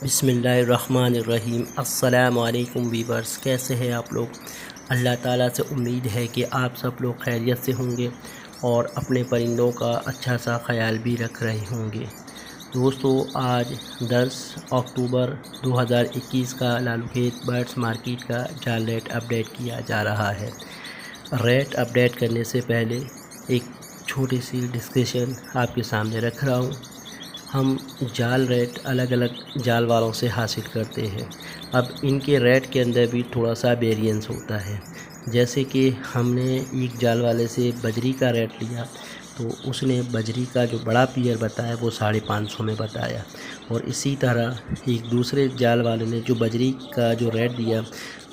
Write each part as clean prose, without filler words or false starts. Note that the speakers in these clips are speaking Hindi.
बिस्मिल्लाहिर्रहमानिर्रहीम। अस्सलामु अलैकुम वीवर्स, कैसे हैं आप लोग। अल्लाह ताला से उम्मीद है कि आप सब लोग खैरियत से होंगे और अपने परिंदों का अच्छा सा ख्याल भी रख रहे होंगे। दोस्तों, आज 10 अक्टूबर 2021 का लालूखेत बर्ड्स मार्केट का जाल रेट अपडेट किया जा रहा है। रेट अपडेट करने से पहले एक छोटी सी डिस्कशन आपके सामने रख रहा हूँ। हम जाल रेट अलग अलग जाल वालों से हासिल करते हैं। अब इनके रेट के अंदर भी थोड़ा सा वेरिएंस होता है। जैसे कि हमने एक जाल वाले से बजरी का रेट लिया तो उसने बजरी का जो बड़ा पियर बताया वो 550 में बताया, और इसी तरह एक दूसरे जाल वाले ने जो बजरी का जो रेट दिया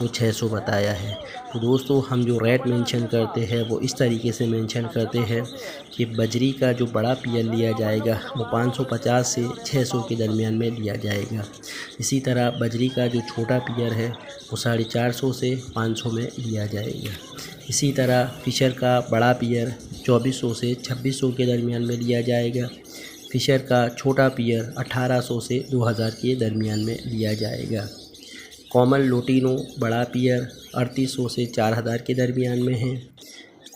वो 600 बताया है। तो दोस्तों, हम जो रेट मेंशन करते हैं वो इस तरीके से मेंशन करते हैं कि बजरी का जो बड़ा पियर लिया जाएगा वो 550 से 600 के दरमियान में लिया जाएगा। इसी तरह बजरी का जो छोटा पियर है वो 450 से 500 में लिया जाएगा। इसी तरह फ़िशर का बड़ा पियर 2400 से 2600 के दरमियान में लिया जाएगा। फ़िशर का छोटा पियर 1800 से 2000 के दरमियान में लिया जाएगा। कॉमन लोटिनो बड़ा पियर 3800 से 4000 के दरमियान में है।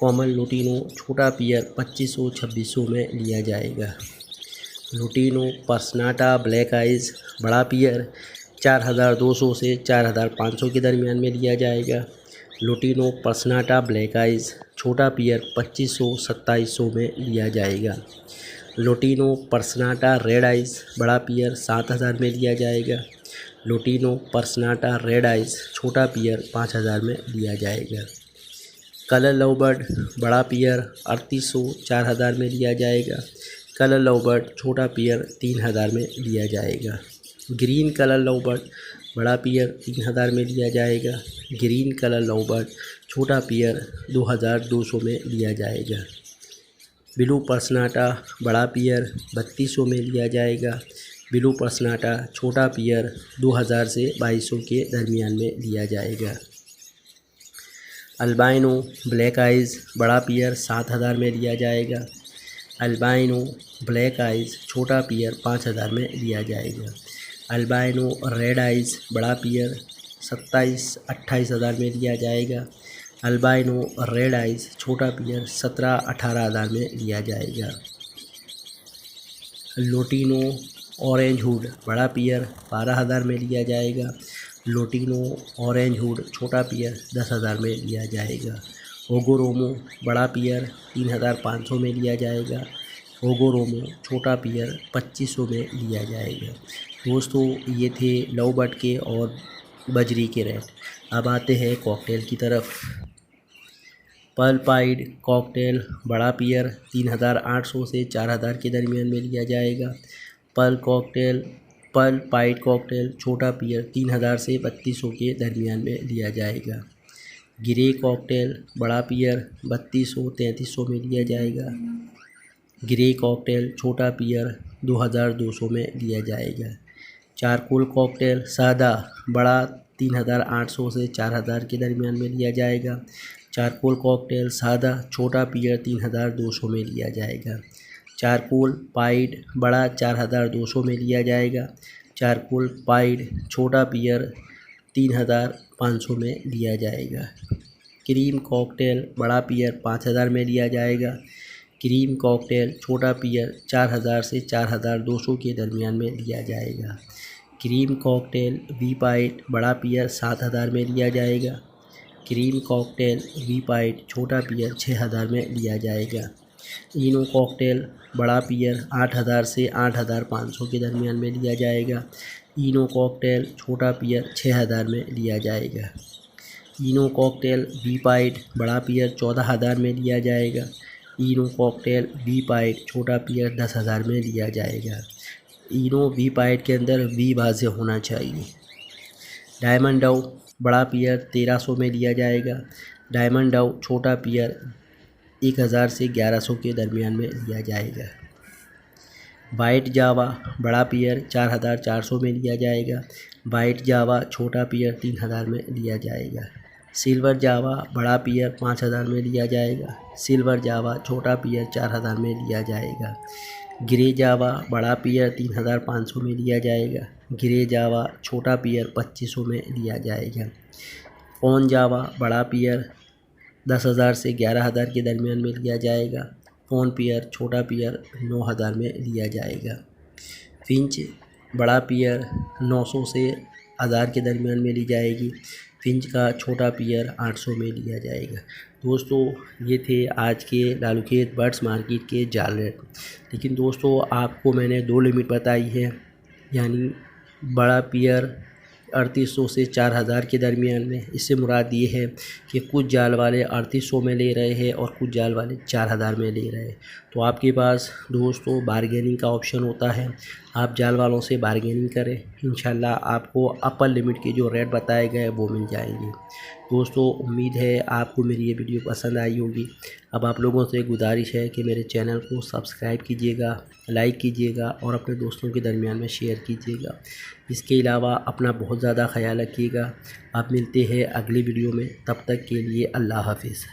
कॉमन लोटिनो छोटा पियर 2500-2600 में लिया जाएगा। लोटिनो पर्सनाटा ब्लैक आइज़ बड़ा पियर 4200 से 4500 के दरमियान में लिया जाएगा। लोटिनो पर्सनाटा ब्लैक आइज़ छोटा पियर 2500-2700 में लिया जाएगा। लोटिनो पर्सनाटा रेड आइज़ बड़ा पियर 7000 में लिया जाएगा। लोटिनो पर्सनाटा रेड आइज़ छोटा पियर 5000 में लिया जाएगा। कलर लवबर्ड बड़ा पियर 3800 4000 में लिया जाएगा। कलर लवबर्ड छोटा पियर 3000 में लिया जाएगा। ग्रीन कलर लवबर्ड बड़ा पियर 3000 में लिया जाएगा। ग्रीन कलर लवबर्ड छोटा पियर 2200 में लिया जाएगा। ब्लू पर्सनाटा बड़ा पियर 3200 में लिया जाएगा। ब्लू पर्सनाटा छोटा पियर 2000 से 2200 के दरमियान में लिया जाएगा। अल्बाइनो ब्लैक आइज़ बड़ा पियर 7000 में लिया जाएगा। अल्बाइनो ब्लैक आइज़ छोटा पियर 5000 में लिया जाएगा। अल्बाइनो रेड आइज़ बड़ा पियर 27-28 हज़ार में लिया जाएगा। अल्बाइनो रेड आइज़ छोटा पियर 17-18 हज़ार में लिया जाएगा। लोटिनो ऑरेंज हुड बड़ा पियर 12000 में लिया जाएगा। लोटिनो ऑरेंज हुड छोटा पियर 10000 में लिया जाएगा। ओगोरोमो बड़ा पियर 3500 में लिया जाएगा। ओगोरोमो छोटा पियर 2500 में लिया जाएगा। दोस्तों, ये थे लवबर्ड के और बजरी के रेट। अब आते हैं कॉकटेल की तरफ। पर्ल पाइड कॉकटेल बड़ा पियर 3800 से 4000 के दरमियान में लिया जाएगा। पर्ल पाइड कॉकटेल छोटा पियर 3000 से 3200 के दरमियान में लिया जाएगा। ग्रे कॉकटेल बड़ा पियर 3200-3300 में लिया जाएगा। ग्रे कॉकटेल छोटा पियर 2200 में लिया जाएगा। चारकोल कॉकटेल सादा बड़ा 3800 से 4000 के दरमियान में लिया जाएगा। चारकोल कॉकटेल सादा छोटा पियर 3200 में लिया जाएगा। चारकोल पाइड बड़ा 4200 में लिया जाएगा। चारकोल पाइड छोटा पियर 3500 में लिया जाएगा। क्रीम कॉकटेल बड़ा पियर 5000 में लिया जाएगा। क्रीम कॉकटेल छोटा पियर 4000 से 4200 के दरमियान में लिया जाएगा। क्रीम कॉकटेल वी पाइड बड़ा पियर 7000 में लिया जाएगा। क्रीम कॉकटेल वी पाइड छोटा पियर 6000 में लिया जाएगा। इनो कॉकटेल बड़ा पियर 8000 से 8500 के दरमियान में लिया जाएगा। इनो कॉकटेल छोटा पियर 6000 में लिया जाएगा। इनो कॉकटेल वी पाइड बड़ा पियर 14000 में लिया जाएगा। इनो कॉकटेल वी पाइड छोटा पियर 10000 में लिया जाएगा। इनो वी पाइड के अंदर वी वाज़े होना चाहिए। डायमंड डव बड़ा पियर 1300 में लिया जाएगा। डायमंड डव छोटा पियर 1000 से 1100 के दरमियान में लिया जाएगा। वाइट जावा बड़ा पियर 4400 में लिया जाएगा। वाइट जावा छोटा पियर 3000 में लिया जाएगा। सिल्वर जावा बड़ा पियर 5000 में लिया जाएगा। सिल्वर जावा छोटा पियर 4000 में लिया जाएगा। ग्रे जावा बड़ा पेयर 3500 में लिया जाएगा। ग्रे जावा छोटा पेयर 2500 में लिया जाएगा। फ़ोन जावा बड़ा पेयर 10,000 से 11,000 के दरमियान में लिया जाएगा। फ़ोन पेयर छोटा पेयर 9,000 में लिया जाएगा। फिंच बड़ा पेयर 900 से 1000 के दरमियान में ली जाएगी। फिंच का छोटा पेयर 800 में लिया जाएगा। दोस्तों ये थे आज के लालूखेत बर्ड्स मार्केट के जाल रेट। लेकिन दोस्तों आपको मैंने 2 लिमिट बताई है, यानी बड़ा पेयर 3800 से 4000 के दरमियान में। इससे मुराद ये है कि कुछ जाल वाले 3800 में ले रहे हैं और कुछ जाल वाले 4000 में ले रहे हैं। तो आपके पास दोस्तों बारगेनिंग का ऑप्शन होता है, आप जाल वालों से बारगेनिंग करें, इंशाल्लाह आपको अपर लिमिट के जो रेट बताए गए वो मिल जाएंगे। दोस्तों उम्मीद है आपको मेरी ये वीडियो पसंद आई होगी। अब आप लोगों से गुजारिश है कि मेरे चैनल को सब्सक्राइब कीजिएगा, लाइक कीजिएगा और अपने दोस्तों के दरमियान में शेयर कीजिएगा। इसके अलावा अपना बहुत ज़्यादा ख्याल रखिएगा। आप मिलते हैं अगली वीडियो में, तब तक के लिए अल्लाह हाफिज़।